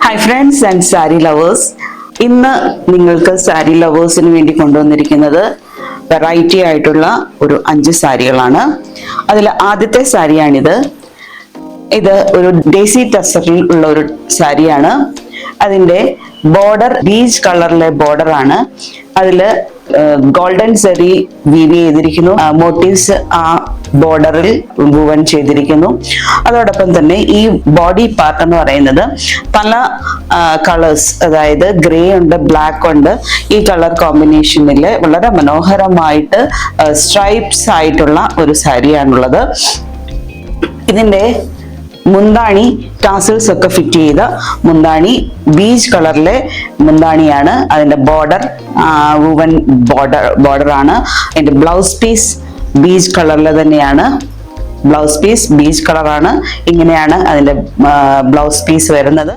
Hi friends and sari lovers. ഇന്ന് നിങ്ങൾക്ക് സാരി ലവേഴ്സിന് വേണ്ടി കൊണ്ടുവന്നിരിക്കുന്നത് വെറൈറ്റി ആയിട്ടുള്ള ഒരു 5 സാരികളാണ്. അതിൽ ആദ്യത്തെ സാരിയാണിത്. ഇത് ഒരു ഡേസി ടസറിൽ ഉള്ള ഒരു സാരിയാണ്. അതിന്റെ ബോർഡർ ബീച്ച് കളറിലെ ബോർഡർ ആണ്. അതില് ഗോൾഡൻ സെറി വീവ് ചെയ്തിരിക്കുന്നു. മോട്ടീവ്സ് ആ ബോർഡറിൽ വുവൻ ചെയ്തിരിക്കുന്നു. അതോടൊപ്പം തന്നെ ഈ ബോഡി പാർട്ട് എന്ന് പറയുന്നത് പല കളേഴ്സ്, അതായത് ഗ്രേ ഉണ്ട്, ബ്ലാക്ക് ഉണ്ട്. ഈ കളർ കോമ്പിനേഷനിൽ വളരെ മനോഹരമായിട്ട് സ്ട്രൈപ്സ് ആയിട്ടുള്ള ഒരു സാരിയാണുള്ളത്. ഇതിന്റെ മുന്താണി ടാസൽസ് ഒക്കെ ഫിറ്റ് ചെയ്ത മുന്താണി ബീച്ച് കളറിലെ മുന്താണിയാണ്. അതിന്റെ ബോർഡർ വുവൻ ബോർഡർ ആണ്. അതിന്റെ ബ്ലൗസ് പീസ് ബീച്ച് കളറിൽ തന്നെയാണ്. ബ്ലൗസ് പീസ് ബീച്ച് കളറാണ്. ഇങ്ങനെയാണ് അതിന്റെ ബ്ലൗസ് പീസ് വരുന്നത്.